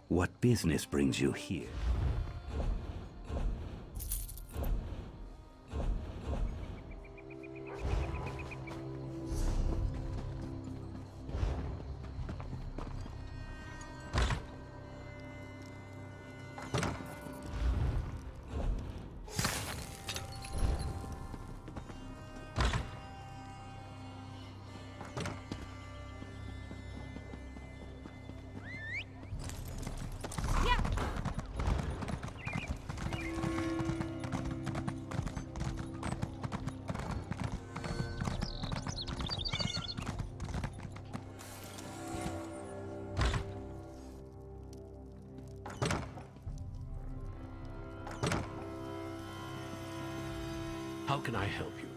What business brings you here? How can I help you?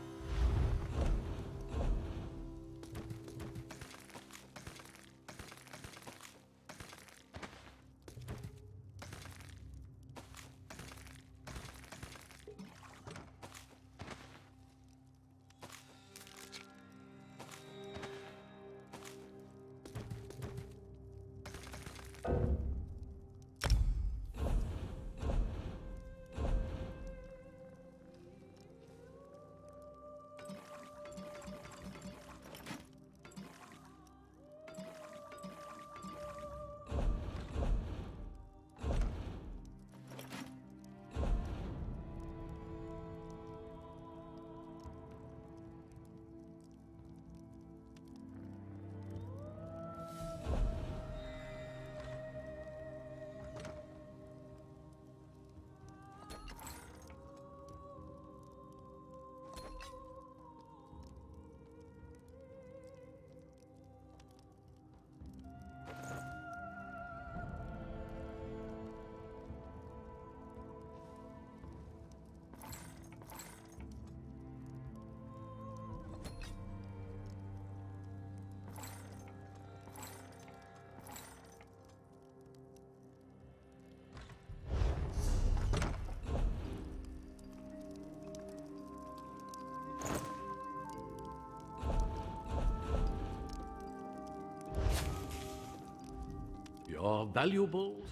Your valuables?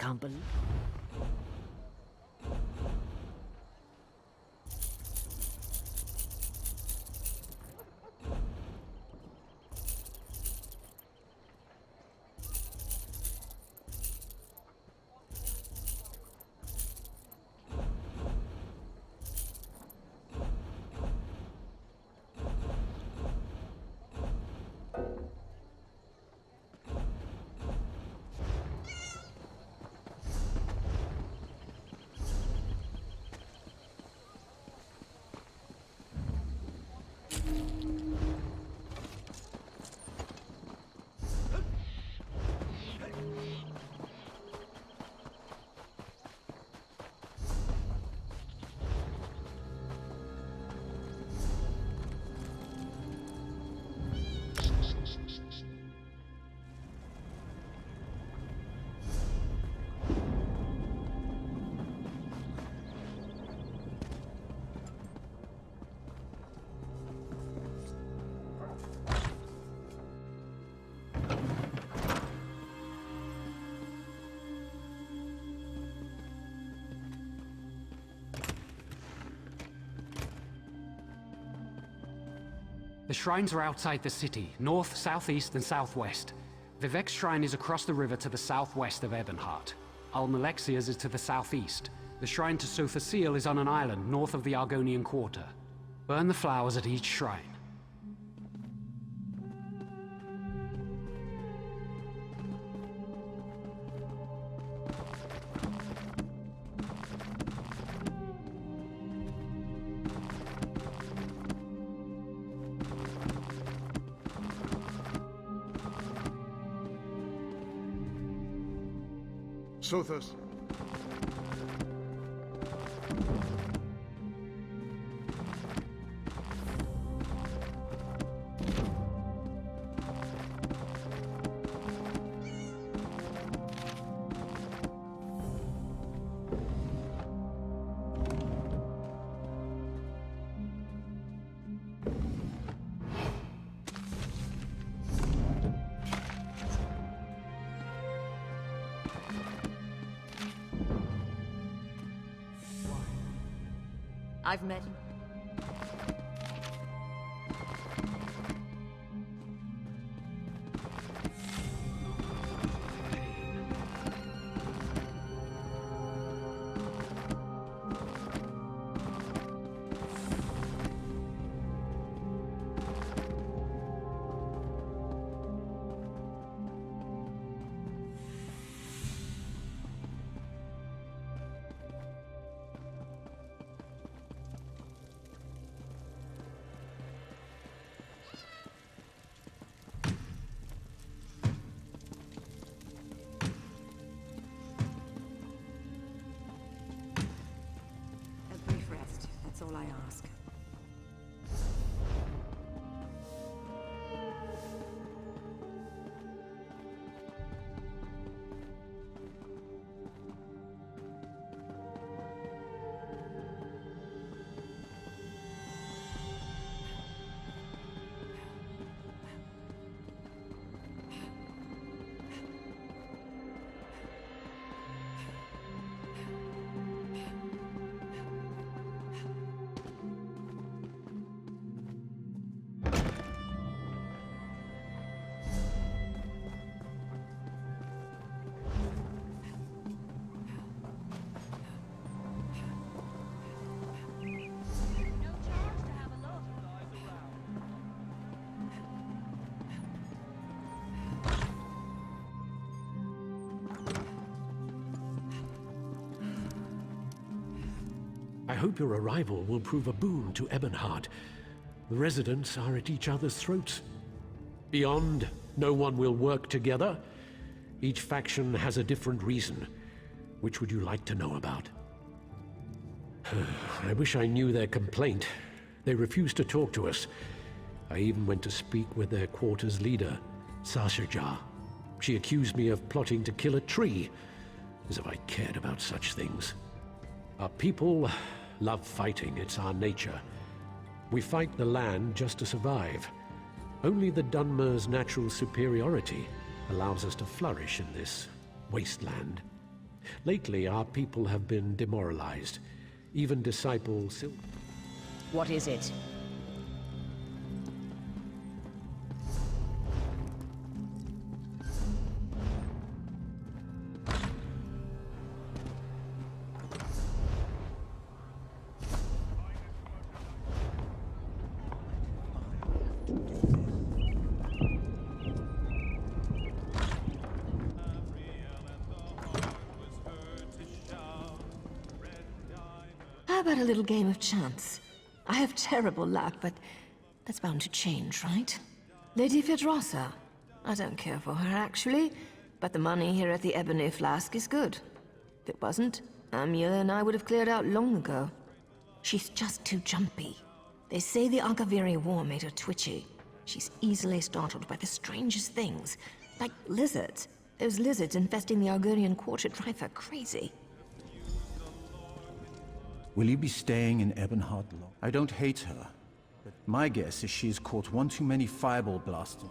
can't believe... The shrines are outside the city, north, southeast, and southwest. Vivek's shrine is across the river to the southwest of Ebonheart. Almalexia's is to the southeast. The shrine to Sotha Seal is on an island north of the Argonian Quarter. Burn the flowers at each shrine. Sothas. I've met him. That's all I ask. I hope your arrival will prove a boon to Ebonheart. The residents are at each other's throats. Beyond, no one will work together. Each faction has a different reason. Which would you like to know about? I wish I knew their complaint. They refused to talk to us. I even went to speak with their quarters leader, Sashajar. She accused me of plotting to kill a tree, as if I cared about such things. Our people love fighting, it's our nature. We fight the land just to survive. Only the Dunmer's natural superiority allows us to flourish in this wasteland. Lately, our people have been demoralized. Even disciple What is it? How about a little game of chance? I have terrible luck, but that's bound to change, right? Lady Fedrosa. I don't care for her, actually, but the money here at the Ebony Flask is good. If it wasn't, Amula and I would have cleared out long ago. She's just too jumpy. They say the Akaviri War made her twitchy. She's easily startled by the strangest things, like lizards. Those lizards infesting the Argonian Quarter drive her crazy. Will you be staying in Ebonheart long? I don't hate her, but my guess is she's caught one too many fireball blasts.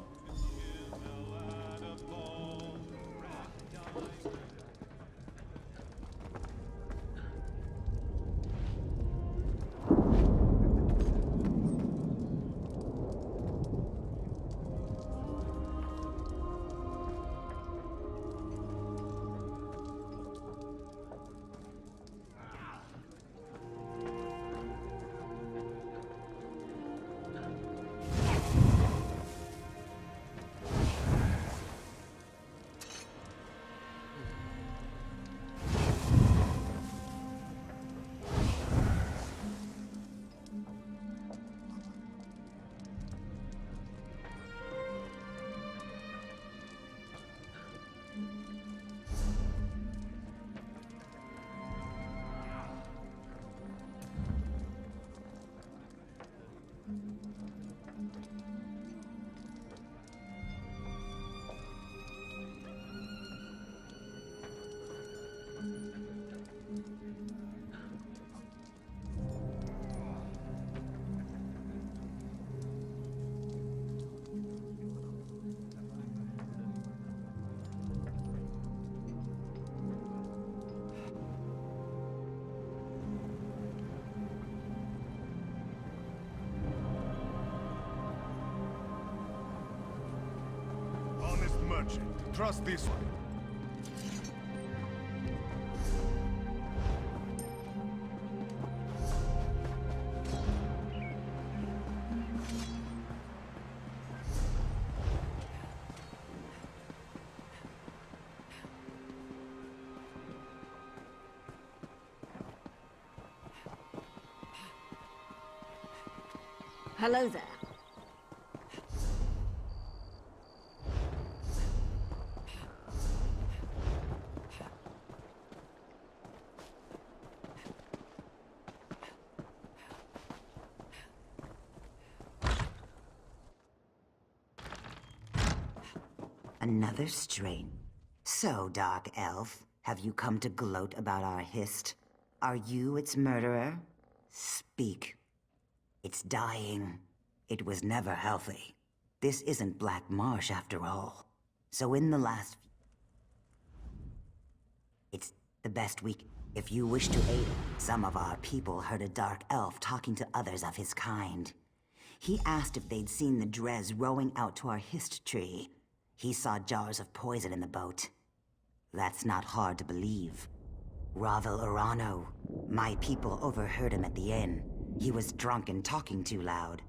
Trust this one. Hello there. Another strain. So, Dark Elf, have you come to gloat about our hist? Are you its murderer? Speak. It's dying. It was never healthy. This isn't Black Marsh after all. So in the last... It's the best we... If you wish to aid, some of our people heard a Dark Elf talking to others of his kind. He asked if they'd seen the Drez rowing out to our hist tree. He saw jars of poison in the boat. That's not hard to believe. Ravel Urano. My people overheard him at the inn. He was drunk and talking too loud.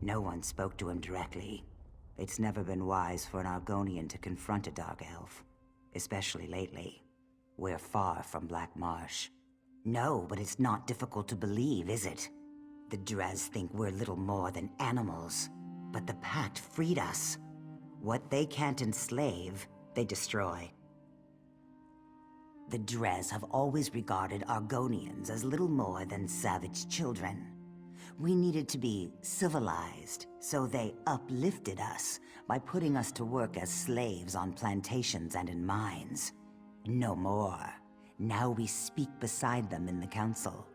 No one spoke to him directly. It's never been wise for an Argonian to confront a Dark Elf. Especially lately. We're far from Black Marsh. No, but it's not difficult to believe, is it? The Drez think we're little more than animals. But the Pact freed us. What they can't enslave, they destroy. The Drez have always regarded Argonians as little more than savage children. We needed to be civilized, so they uplifted us by putting us to work as slaves on plantations and in mines. No more. Now we speak beside them in the council.